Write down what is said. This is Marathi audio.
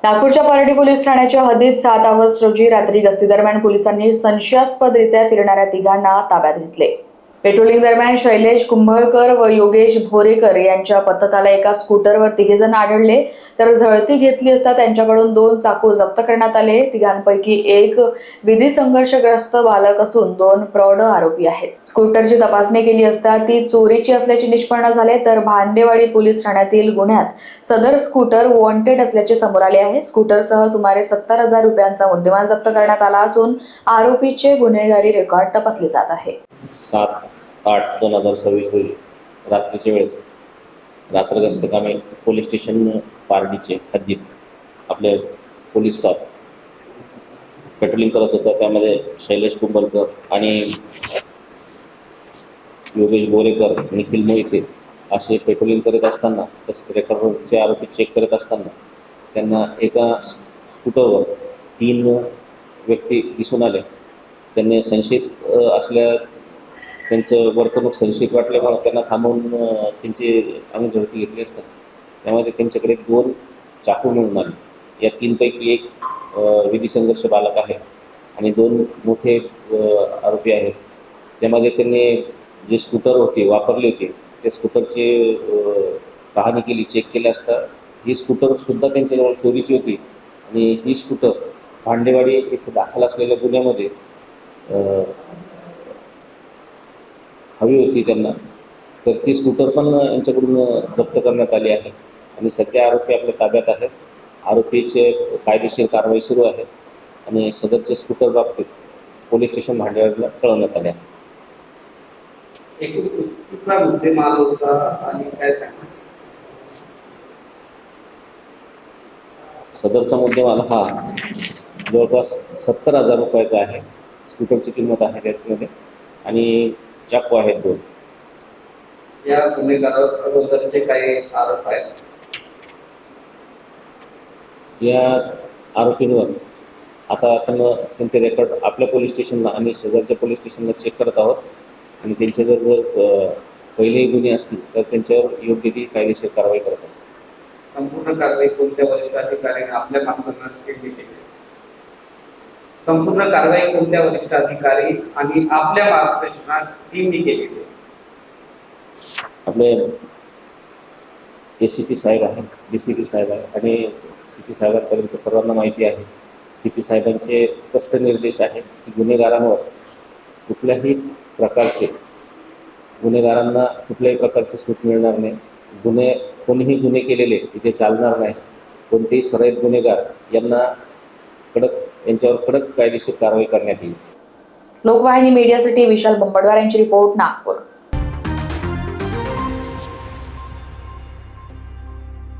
नागपूरच्या पारडी पोलीस ठाण्याच्या हद्दीत 7 ऑगस्ट रोजी रात्री गस्तीदरम्यान पोलिसांनी संशयास्पदरित्या फिरणाऱ्या तिघांना ताब्यात घेतले. पेट्रोलिंग दरम्यान शैलेश कुंभळकर व योगेश भोरेकर यांच्या पथकाला एका स्कूटरवर तिघेजण आढळले, तर झळती घेतली असता त्यांच्याकडून 2 चाकू जप्त करण्यात आले. तिघांपैकी एक विधी संघर्षग्रस्त बालक असून 2 प्रौढ आरोपी आहेत. स्कूटरची तपासणी केली असता ती चोरीची असल्याचे निष्पन्न झाले, तर भांडेवाडी पोलीस ठाण्यातील गुन्ह्यात सदर स्कूटर वॉन्टेड असल्याचे समोर आले आहे. स्कूटरसह सुमारे 70,000 रुपयांचा मुद्देमाल जप्त करण्यात आला असून आरोपीचे गुन्हेगारी रेकॉर्ड तपासले जात आहे. 7/8/2026 रोजी रात्रीच्या वेळेस रात्र गस्त कामे पोलीस स्टेशन पारडीचे हद्दीत आपले पोलीस स्टाफ पेट्रोलिंग करत होता. त्यामध्ये शैलेश कुंभलकर आणि योगेश बोरेकर, निखिल मोहिते असे पेट्रोलिंग करीत असताना, तसेच रेकॉर्डरचे आरोपी चेक करत असताना त्यांना एका स्कूटरवर 3 व्यक्ती दिसून आले. त्यांनी संशयित असल्या त्यांचं वर्तणूक संशयित वाटल्यामुळे त्यांना थांबवून त्यांची आम्ही झडती घेतली असता त्यामध्ये त्यांच्याकडे 2 चाकू मिळून आले. या 3 पैकी एक विधी संघर्ष बालक आहे आणि 2 मोठे आरोपी आहेत. त्यामध्ये त्यांनी जे स्कूटर वापरली होती त्या स्कूटरची पाहणी केली, चेक केली असता ही स्कूटरसुद्धा त्यांच्याजवळ चोरीची होती आणि ही स्कूटर भांडेवाडी येथे दाखल असलेल्या गुन्ह्यामध्ये हवी होती त्यांना, तर ती स्कूटर पण यांच्याकडून जप्त करण्यात आली आहे आणि सध्या आरोपी आपल्या ताब्यात आहेत. आरोपीचे कायदेशीर कारवाई सुरू आहे आणि सदरचे स्कूटर बाबतीत पोलीस स्टेशन भांडेवाडीला कळवण्यात आले आहे. कुठला मुद्देमाल होता आणि काय सांगणार? सदरचा मुद्देमाल हा जवळपास 70,000 रुपयाचा आहे. स्कूटरची किंमत आहे त्यामध्ये आणि चाकू आहेत 2. या गुन्हेगारांचे काही आरोप आहेत. या आरोपींवर आता आपण त्यांचे रेकॉर्ड आपल्या पोलीस स्टेशनला आणि शेजारच्या पोलीस स्टेशनला चेक करत आहोत आणि त्यांचे जर पहिलेही गुन्हे असतील तर त्यांच्यावर योग्य ती कायदेशीर कारवाई करत आहोत. संपूर्ण कारवाई कोणत्या वरिष्ठ अधिकाऱ्याने आपल्या मार्गदर्शनास केली? संपूर्ण कारवाई कोणत्या वरिष्ठ अधिकारी आणि आपल्या मार्गदर्शनात टीमने केली? आपले ACP साहेब आहेत, DCP साहेब आहेत आणि CP साहेबांपर्यंत सर्वांना माहिती आहे. CP साहेबांचे स्पष्ट निर्देश आहेत की गुन्हेगारांना कुठल्याही प्रकारचे सूट मिळणार नाही. कोणीही गुन्हे केलेले इथे चालणार नाही. कोणतेही सराईत गुन्हेगार यांच्यावर कडक कायदेशीर कारवाई करण्यात येईल. लोकवाहिनी मीडियासाठी विशाल बंबडवार यांची रिपोर्ट, नागपूर.